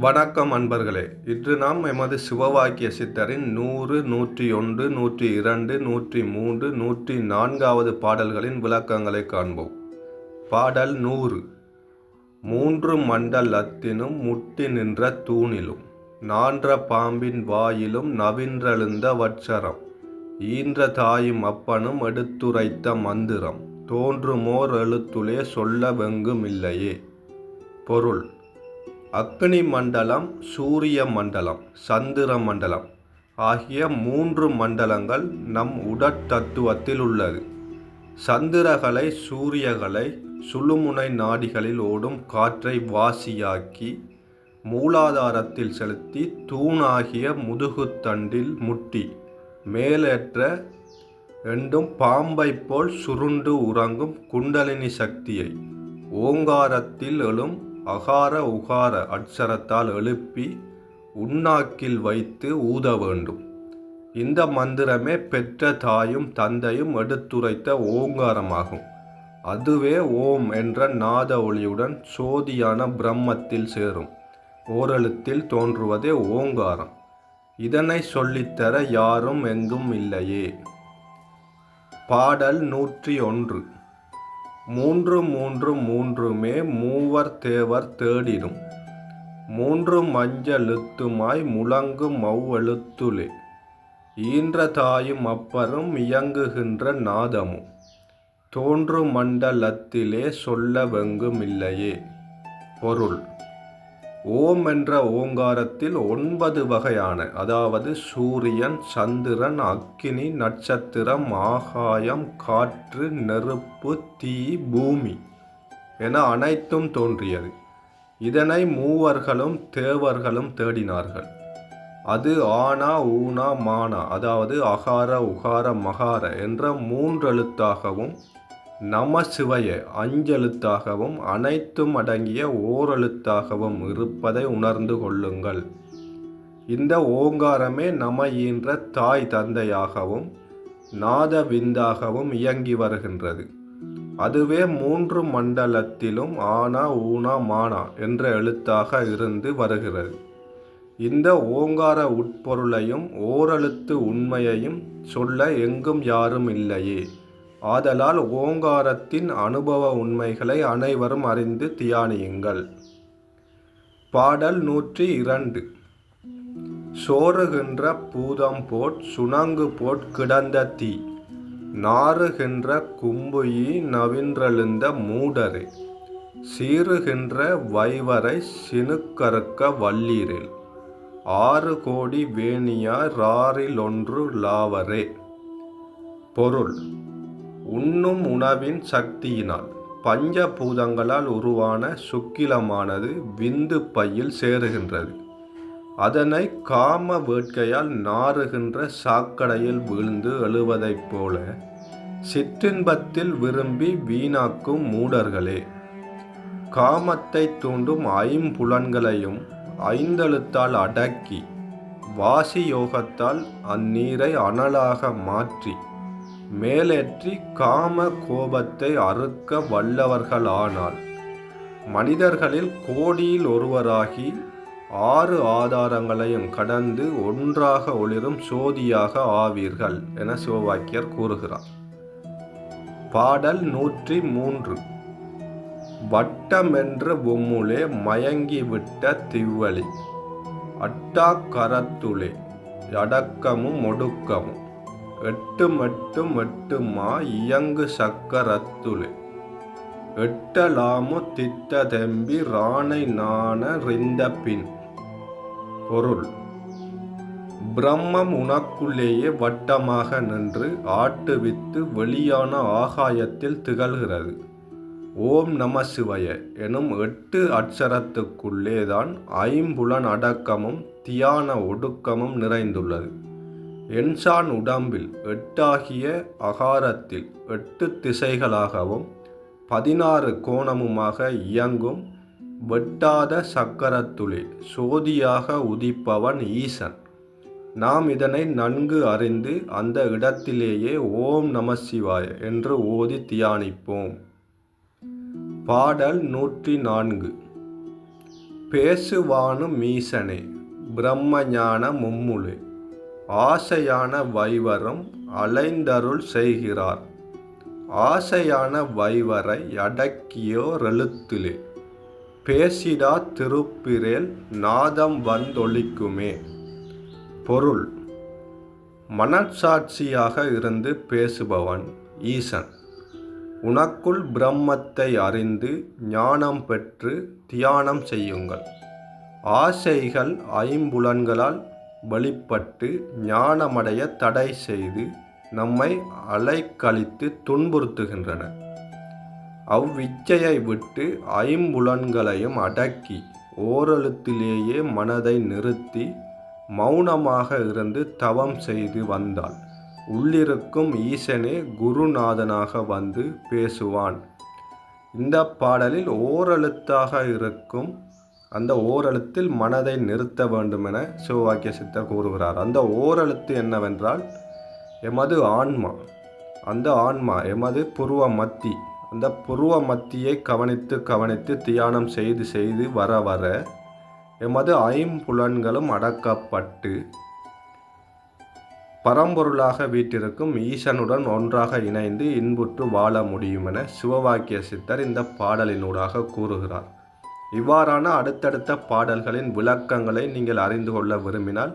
வணக்கம் அன்பர்களே. இன்று நாம் எமது சிவவாக்கிய சித்தரின் 100, 101, 102, 103, 104வது பாடல்களின் விளக்கங்களை காண்போம். பாடல் 100. மூன்று மண்டலத்தினும் முட்டி நின்ற தூணிலும் நான்ற பாம்பின் வாயிலும் நவின்றெழுந்த வட்சரம் ஈன்ற தாயும் அப்பனும் எடுத்துரைத்த மந்திரம் தோன்றுமோர் எழுத்துளே சொல்ல வெங்கும் இல்லையே. பொருள்: அக்னி மண்டலம், சூரிய மண்டலம், சந்திர மண்டலம் ஆகிய மூன்று மண்டலங்கள் நம் உடற்தத்துவத்தில் உள்ளது. சந்திரகளை சூரியகளை சுழுமுனை நாடிகளில் ஓடும் காற்றை வாசியாக்கி மூலாதாரத்தில் செலுத்தி தூணாகிய முதுகுத்தண்டில் முட்டி மேலேற்ற எண்டும் பாம்பை போல் சுருண்டு உறங்கும் குண்டலினி சக்தியை ஓங்காரத்தில் எழும் அகார உகார அட்சரத்தால் எழுப்பி உண்ணாக்கில் வைத்து ஊத வேண்டும். இந்த மந்திரமே பெற்ற தாயும் தந்தையும் எடுத்துரைத்த ஓங்காரமாகும். அதுவே ஓம் என்ற நாத ஒளியுடன் சோதியான பிரம்மத்தில் சேரும். ஓரெழுத்தில் தோன்றுவதே ஓங்காரம். இதனை சொல்லித்தர யாரும் எங்கும் இல்லையே. பாடல் 101. மூன்று மூன்று மூன்றுமே மூவர் தேவர் தேடிடும் மூன்று மஞ்செழுத்துமாய் முழங்கும் மவ்வெழுத்துளே ஈன்ற தாயும் அப்பரும் இயங்குகின்ற நாதமும் தோன்று மண்டலத்திலே சொல்ல வெங்கும் இல்லையே. பொருள்: ஓம் என்ற ஓங்காரத்தில் 9 வகையான, அதாவது சூரியன், சந்திரன், அக்கினி, நட்சத்திரம், ஆகாயம், காற்று, நெருப்பு, தீ, பூமி என அனைத்தும் தோன்றியது. இதனை மூவர்களும் தேவர்களும் தேடினார்கள். அது ஆனா ஊனா மானா, அதாவது அகார உகார மகார என்ற 3 எழுத்தாகவும் நம சிவய 5 எழுத்தாகவும் அனைத்தும் அடங்கிய ஓரெழுத்தாகவும் இருப்பதை உணர்ந்து கொள்ளுங்கள். இந்த ஓங்காரமே நம ஈன்ற தாய் தந்தையாகவும் நாத விந்தாகவும் இயங்கி வருகின்றது. அதுவே 3 மண்டலத்திலும் ஆனா ஊனா மானா என்ற எழுத்தாக இருந்து வருகிறது. இந்த ஓங்கார உட்பொருளையும் ஓரெழுத்து உண்மையையும் சொல்ல எங்கும் யாரும் இல்லையே. ஆதலால் ஓங்காரத்தின் அனுபவ உண்மைகளை அனைவரும் அறிந்து தியானியுங்கள். பாடல் 102. சோறுகின்ற பூதம் போட் சுணங்கு போட் கிடந்த தீ நாறுகின்ற கும்புயி நவின்றெழுந்த மூடரே சீறுகின்ற வைவரை சினுக்கறுக்க வல்லீரில் 6 கோடி வேணியார் ராறிலொன்று லாவரே. பொருள்: உண்ணும் உணவின் சக்தியினால் பஞ்சபூதங்களால் உருவான சுக்கிலமானது விந்து பையில் சேருகின்றது. அதனை காம வேட்கையால் நாறுகின்ற சாக்கடையில் வீழ்ந்து எழுவதைப் போல சிற்றின்பத்தில் விரும்பி வீணாக்கும் மூடர்களே. காமத்தை தூண்டும் 5 ஐந்தெழுத்தால் அடக்கி வாசி யோகத்தால் அந்நீரை அனலாக மாற்றி மேலேற்றி காம கோபத்தை அறுக்க வல்லவர்களானால் மனிதர்களில் கோடியில் ஒருவராகி 6 ஆதாரங்களையும் கடந்து ஒன்றாக ஒளிரும் சோதியாக ஆவீர்கள் என சிவவாக்கியர் கூறுகிறார். பாடல் 103. வட்டமென்று பொம்முளே மயங்கிவிட்ட திவ்வழி அட்டாக்கரத்துளே அடக்கமும் ஒடுக்கமும் எட்டுமா இயங்கு சக்கரத்துளே எட்டலாமு தித்த தெம்பி ராணை நாண ரிந்த பின். பொருள்: பிரம்மம் உனக்குள்ளேயே வட்டமாக நின்று ஆட்டுவித்து வெளியான ஆகாயத்தில் திகழ்கிறது. ஓம் நம சிவய எனும் 8 அட்சரத்துக்குள்ளேதான் 5 அடக்கமும் தியான ஒடுக்கமும் நிறைந்துள்ளது. என்சான் உடம்பில் 8 அகாரத்தில் 8 திசைகளாகவும் 16 கோணமுமாக இயங்கும் வெட்டாத சக்கரத்துளே சோதியாக உதிப்பவன் ஈசன். நாம் இதனை நன்கு அறிந்து அந்த இடத்திலேயே ஓம் நம சிவாய என்று ஓதி தியானிப்போம். பாடல் 104. பேசுவானு மீசனே பிரம்மஞான மும்முழு ஆசையான வைவரும் அலைந்தருள் செய்கிறார் ஆசையான வைவரை அடக்கியோரெழுத்திலே பேசிடா திருப்பிரேல் நாதம் வந்தொழிக்குமே. பொருள்: மனச்சாட்சியாக இருந்து பேசுபவன் ஈசன். உனக்குள் பிரம்மத்தை அறிந்து ஞானம் பெற்று தியானம் செய்யுங்கள். ஆசைகள் ஐம்புலன்களால் வெளிப்பட்டு ஞானமடைய தடை செய்து நம்மை அலைக்கழித்து துன்புறுத்துகின்றன. அவ்விச்சையை விட்டு ஐம்புலன்களையும் அடக்கி ஓரெழுத்திலேயே மனதை நிறுத்தி மௌனமாக இருந்து தவம் செய்து வந்தால் உள்ளிருக்கும் ஈசனே குருநாதனாக வந்து பேசுவான். இந்த பாடலில் ஓரெழுத்தாக இருக்கும் அந்த ஓரெழுத்தில் மனதை நிறுத்த வேண்டும் என சிவவாக்கிய சித்தர் கூறுகிறார். அந்த ஓரெழுத்து என்னவென்றால் எமது ஆன்மா. அந்த ஆன்மா எமது புருவ மத்தி. அந்த புருவ மத்தியை கவனித்து கவனித்து தியானம் செய்து செய்து வர வர எமது ஐம்புலன்களும் அடக்கப்பட்டு பரம்பொருளாக வீற்றிருக்கும் ஈசனுடன் ஒன்றாக இணைந்து இன்புற்று வாழ முடியும் என சிவவாக்கிய சித்தர் இந்த பாடலினூடாக கூறுகிறார். இவ்வாறான அடுத்தடுத்த பாடல்களின் விளக்கங்களை நீங்கள் அறிந்து கொள்ள விரும்பினால்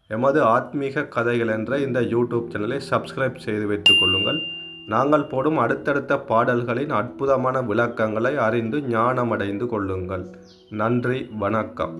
எமது ஆத்மீக கதைகள் என்ற இந்த யூடியூப் சேனலை சப்ஸ்கிரைப் செய்து வைத்துக் கொள்ளுங்கள். நாங்கள் போடும் அடுத்தடுத்த பாடல்களின் அற்புதமான விளக்கங்களை அறிந்து ஞானமடைந்து கொள்ளுங்கள். நன்றி, வணக்கம்.